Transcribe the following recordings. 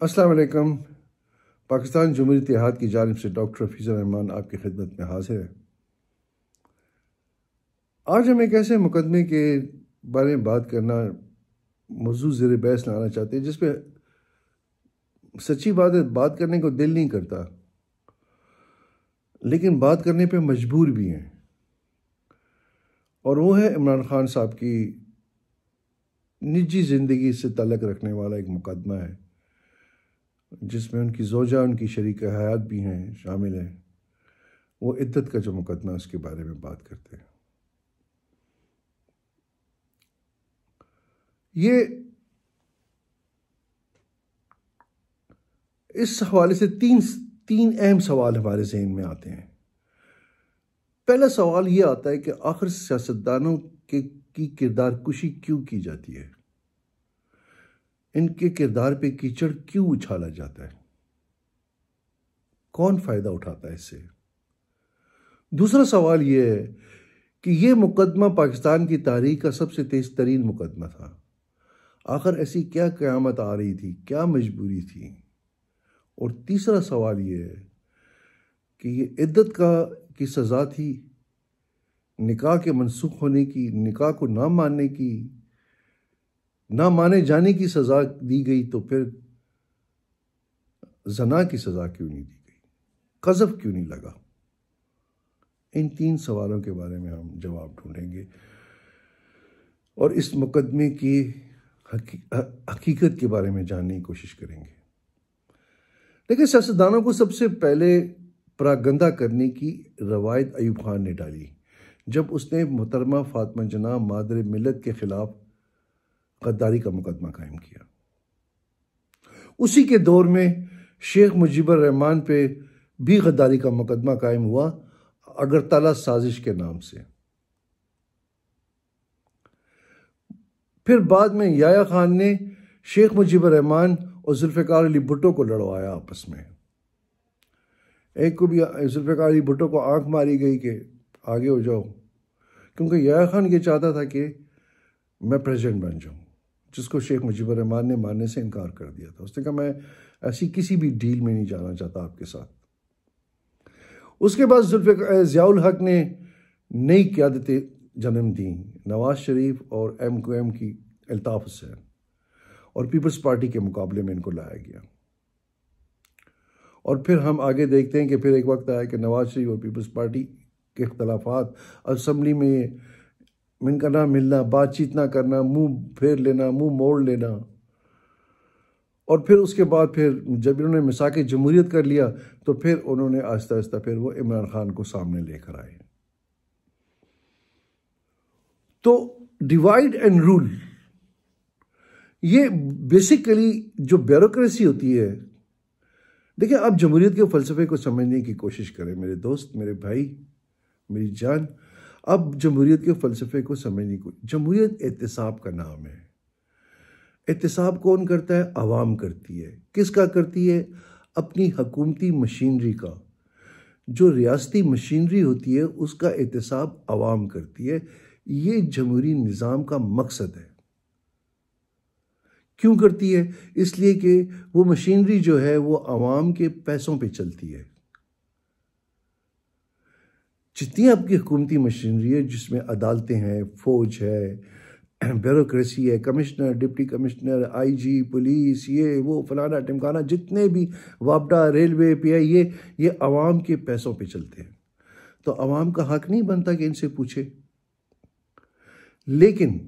अस्सलाम वालेकुम। पाकिस्तान जमहूरी इत्तेहाद की जानिब से डॉक्टर हफीज़ुर रहमान आपकी खिदमत में हाजिर है। आज हम एक ऐसे मुकदमे के बारे में बात करना मौजूद ज़ेर बहस लाना चाहते हैं जिस पे सच्ची बात है, बात करने को दिल नहीं करता, लेकिन बात करने पे मजबूर भी हैं। और वो है इमरान खान साहब की निजी ज़िंदगी से ताल्लुक़ रखने वाला एक मुकदमा है जिसमें उनकी ज़ौजा, उनकी शरीक हयात भी हैं, शामिल हैं। वो इद्दत का जो मुकदमा है उसके बारे में बात करते हैं। ये इस हवाले से तीन अहम सवाल हमारे जहन में आते हैं। पहला सवाल ये आता है कि आखिर सियासतदानों की किरदार कुशी क्यों की जाती है, इनके किरदार पे कीचड़ क्यों उछाला जाता है, कौन फायदा उठाता है इससे। दूसरा सवाल यह है कि यह मुकदमा पाकिस्तान की तारीख का सबसे तेज तरीन मुकदमा था। आखिर ऐसी क्या क़यामत आ रही थी, क्या मजबूरी थी। और तीसरा सवाल यह है कि ये इद्दत की सज़ा थी, निकाह के मनसूख होने की, निकाह को ना मानने की, ना माने जाने की सज़ा दी गई, तो फिर ज़ना की सज़ा क्यों नहीं दी गई, क़ज़फ़ क्यों नहीं लगा। इन तीन सवालों के बारे में हम जवाब ढूंढेंगे और इस मुकदमे की हकीकत के बारे में जानने की कोशिश करेंगे। लेकिन सियासतदानों को सबसे पहले परागंदा करने की रवायत अयूब खान ने डाली जब उसने मोहतरमा फातिमा जना मादर मिल्लत के खिलाफ गद्दारी का मुकदमा कायम किया। उसी के दौर में शेख मुजीबुर रहमान पे भी गद्दारी का मुकदमा कायम हुआ, अगरतला साजिश के नाम से। फिर बाद में याया खान ने शेख मुजीबुर रहमान और जुल्फ़िकार अली भुट्टो को लड़वाया आपस में। एक को भी जुल्फ़िकार अली भुट्टो को आंख मारी गई कि आगे हो जाओ, क्योंकि याया खान ये चाहता था कि मैं प्रेसिडेंट बन जाऊं, जिसको शेख मुजीबुर रहमान ने मानने से इनकार कर दिया था। उसने कहा मैं ऐसी किसी भी डील में नहीं जाना चाहता आपके साथ। उसके बाद ज़ियाउल हक ने नई क़यादतें जन्म दी, नवाज शरीफ और MQM की अल्ताफ़ हुसैन, और पीपल्स पार्टी के मुकाबले में इनको लाया गया। और फिर हम आगे देखते हैं कि फिर एक वक्त आया कि नवाज शरीफ और पीपल्स पार्टी के इख्तलाफात, असेंबली में इनका ना मिलना, बातचीत ना करना, मुंह फेर लेना, मुंह मोड़ लेना। और फिर उसके बाद फिर जब इन्होंने मिसाक जमहूरियत कर लिया तो फिर उन्होंने आहिस्ता आहिस्ता फिर वो इमरान खान को सामने लेकर आए। तो डिवाइड एंड रूल, ये बेसिकली जो ब्यूरोक्रेसी होती है। देखिए, आप जमहूरियत के फ़लसफ़े को समझने की कोशिश करें मेरे दोस्त, मेरे भाई, मेरी जान। अब जमहूरियत के फ़लसफ़े को समझने को, जमहूरियत एहतिसाब का नाम है। एहतिसाब कौन करता है? अवाम करती है। किसका करती है? अपनी हुकूमती मशीनरी का। जो रियासती मशीनरी होती है उसका एहतिसाब अवाम करती है। ये जमहूरी निज़ाम का मकसद है। क्यों करती है? इसलिए कि वो मशीनरी जो है वो अवाम के पैसों पे चलती है। जितनी आपकी हुकूमती मशीनरी है, जिसमें अदालतें हैं, फौज है, ब्यूरोक्रेसी है, commissioner, deputy commissioner, IG, police, ये वो फलाना टिमकाना, जितने भी वापडा, रेलवे, PI, ये अवाम के पैसों पे चलते हैं। तो अवाम का हक नहीं बनता कि इनसे पूछे। लेकिन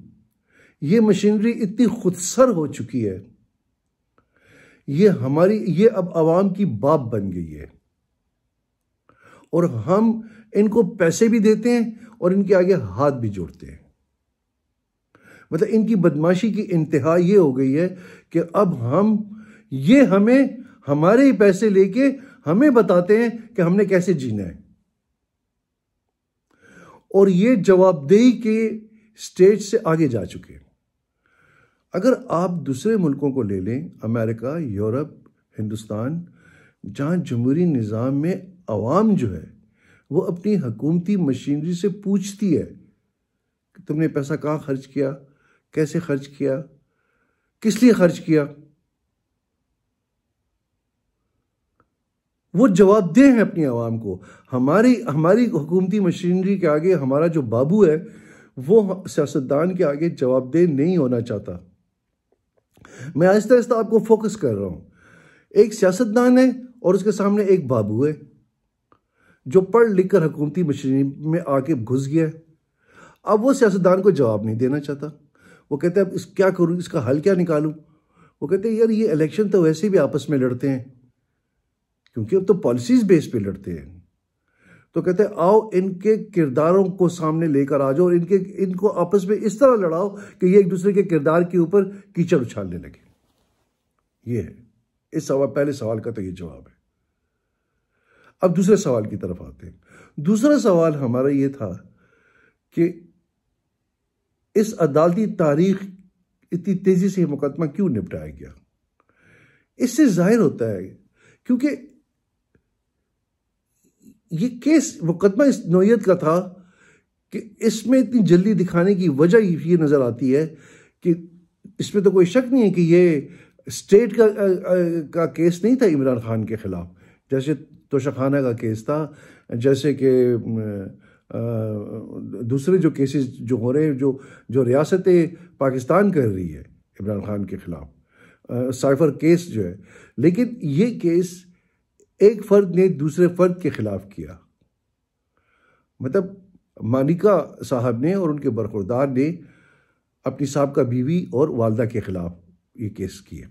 ये मशीनरी इतनी खुदसर हो चुकी है, ये अब अवाम की बाप बन गई है, और हम इनको पैसे भी देते हैं और इनके आगे हाथ भी जोड़ते हैं। मतलब इनकी बदमाशी की इंतहा ये हो गई है कि अब हमें हमारे ही पैसे लेके हमें बताते हैं कि हमने कैसे जीना है। और ये जवाबदेही के स्टेज से आगे जा चुके हैं। अगर आप दूसरे मुल्कों को ले लें, अमेरिका, यूरोप, हिंदुस्तान, जहाँ जमहूरी निज़ाम में अवाम जो है वो अपनी हुकूमती मशीनरी से पूछती है कि तुमने पैसा कहाँ खर्च किया, कैसे खर्च किया, किस लिए खर्च किया। वो जवाबदेह हैं अपनी आवाम को। हमारी हमारी हुकूमती मशीनरी के आगे हमारा जो बाबू है वो सियासतदान के आगे जवाबदेह नहीं होना चाहता। मैं आहिस्ता आहिस्ता आपको फोकस कर रहा हूँ। एक सियासतदान है और उसके सामने एक बाबू है जो पढ़ लिख कर हुकूमती मशीनरी में आके घुस गया है। अब वो सियासतदान को जवाब नहीं देना चाहता। वो कहते हैं अब क्या करूँ, इसका हल क्या निकालूं। वो कहते हैं यार ये इलेक्शन तो वैसे भी आपस में लड़ते हैं, क्योंकि अब तो पॉलिसीज बेस पे लड़ते हैं। तो कहते हैं आओ इनके किरदारों को सामने लेकर आ जाओ और इनको आपस में इस तरह लड़ाओ कि ये एक दूसरे के किरदार के ऊपर कीचड़ उछालने लगे। ये है इस पहले सवाल का तो ये जवाब है। अब दूसरे सवाल की तरफ आते हैं। दूसरा सवाल हमारा ये था कि इस अदालती तारीख इतनी तेजी से मुकदमा क्यों निपटाया गया। इससे जाहिर होता है क्योंकि ये केस मुकदमा इस नौयत का था कि इसमें इतनी जल्दी दिखाने की वजह ये नजर आती है कि इसमें तो कोई शक नहीं है कि ये स्टेट का केस नहीं था इमरान खान के खिलाफ, जैसे तोशाखाना का केस था, जैसे कि दूसरे जो केसेस जो हो रहे हैं जो रियासत पाकिस्तान कर रही है इमरान खान के खिलाफ, साइफर केस जो है। लेकिन ये केस एक फर्द ने दूसरे फर्द के खिलाफ किया, मतलब मानिका साहब ने और उनके बरखुरदार ने अपनी साहबका बीवी और वालदा के खिलाफ ये केस किए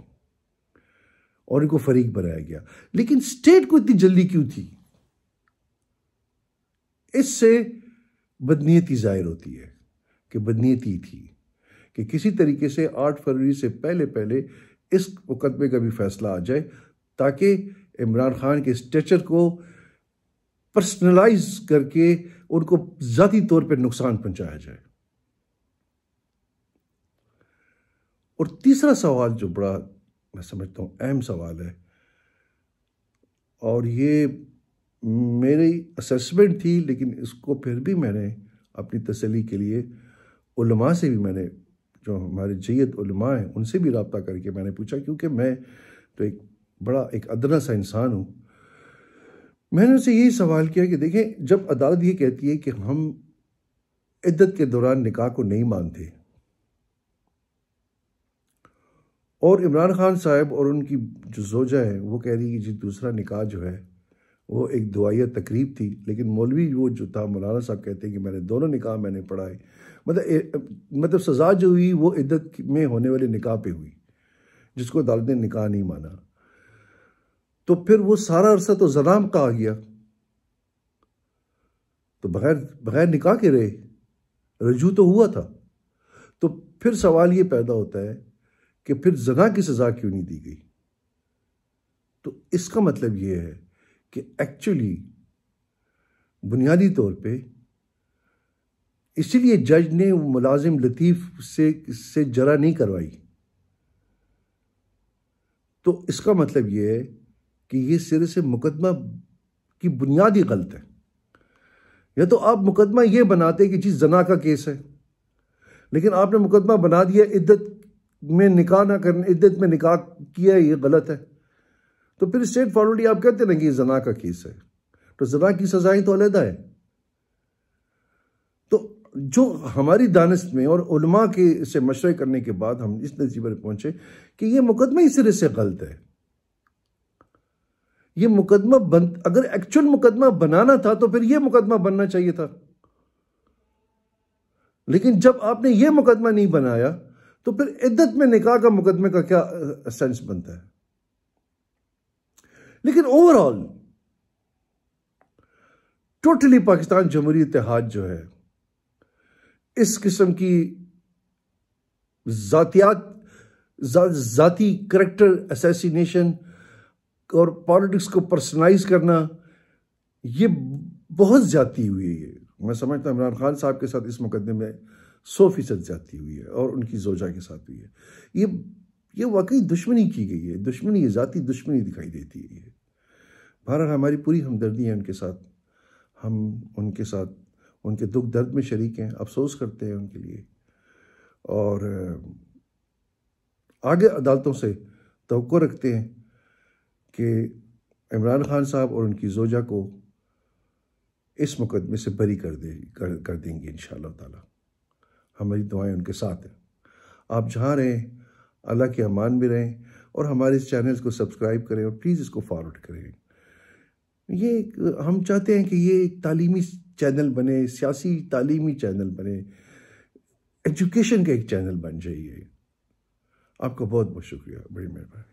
और इनको फरीक बनाया गया। लेकिन स्टेट को इतनी जल्दी क्यों थी? इससे बदनीयती जाहिर होती है कि बदनीयती थी कि किसी तरीके से 8 फरवरी से पहले पहले इस मुकदमे का भी फैसला आ जाए ताकि इमरान खान के स्टेचर को पर्सनलाइज करके उनको ज़ाती तौर पर नुकसान पहुंचाया जाए। और तीसरा सवाल जो बड़ा मैं समझता हूँ अहम सवाल है, और ये मेरी असेसमेंट थी, लेकिन इसको फिर भी मैंने अपनी तसल्ली के लिए उलमा से भी मैंने, जो हमारे जय्यद उलमा हैं उनसे भी रब्ता करके मैंने पूछा, क्योंकि मैं तो एक अदना सा इंसान हूँ। मैंने उनसे यही सवाल किया कि देखें, जब अदालत ये कहती है कि हम इद्दत के दौरान निकाह को नहीं मानते और इमरान खान साहब और उनकी जो जोजा है वो कह रही है कि जी दूसरा निकाह जो है वो एक दुआया तकरीब थी, लेकिन मौलवी वो जो था मौलाना साहब कहते हैं कि मैंने दोनों निकाह मैंने पढ़ाए, मतलब सज़ा जो हुई वो इद्दत में होने वाले निकाह पे हुई जिसको अदालत ने निकाह नहीं माना। तो फिर वो सारा अरसा तो ज़नाम का आ गया, तो बगैर निकाह के रहे, रजू तो हुआ था। तो फिर सवाल ये पैदा होता है कि फिर ज़ना की सज़ा क्यों नहीं दी गई। तो इसका मतलब ये है कि एक्चुअली बुनियादी तौर पे इसीलिए जज ने मुलाजिम लतीफ़ से जरा नहीं करवाई। तो इसका मतलब ये है कि ये सिरे से मुकदमा की बुनियादी गलत है। या तो आप मुकदमा ये बनाते कि जी जना का केस है, लेकिन आपने मुकदमा बना दिया इद्दत में निकाह ना करने, इद्दत में निकाह किया, ये गलत है। तो फिर स्ट्रेट फॉरवर्डली आप कहते ना कि ये जना का केस है, तो जना की सजाएं तो अलग है। तो जो हमारी दानिश में और उलमा के से मशवरे करने के बाद हम इस नतीजे पर पहुंचे कि ये मुकदमा इस सिरे से गलत है। ये मुकदमा अगर एक्चुअल मुकदमा बनाना था तो फिर ये मुकदमा बनना चाहिए था, लेकिन जब आपने ये मुकदमा नहीं बनाया तो फिर इद्दत में निकाह का मुकदमे का क्या सेंस बनता है। लेकिन ओवरऑल टोटली पाकिस्तान जमहूरी इत्तेहाद जो है इस किस्म की जाती करैक्टर असैसिनेशन और पॉलिटिक्स को पर्सनलाइज करना, ये बहुत ज्यादती हुई है। मैं समझता हूं इमरान खान साहब के साथ इस मुकदमे में 100% ज्यादती हुई है और उनकी जोजा के साथ हुई है। ये वाकई दुश्मनी की गई है, दुश्मनी, जाती दुश्मनी दिखाई देती है। बहरहाल हमारी पूरी हमदर्दी है उनके साथ, हम उनके साथ उनके दुख दर्द में शरीक हैं, अफसोस करते हैं उनके लिए, और आगे अदालतों से तवक्को रखते हैं कि इमरान खान साहब और उनकी ज़ोजा को इस मुकदमे से बरी कर देंगे इंशाअल्लाह ताला। हमारी दुआएं उनके साथ हैं। आप जहाँ रहें अल्लाह के अमान में रहें और हमारे इस चैनल को सब्सक्राइब करें और प्लीज़ इसको फॉरवर्ड करें। ये हम चाहते हैं कि ये एक तालीमी चैनल बने, सियासी तालीमी चैनल बने, एजुकेशन का एक चैनल बन जाइए। आपका बहुत बहुत शुक्रिया, बड़ी मेहरबानी।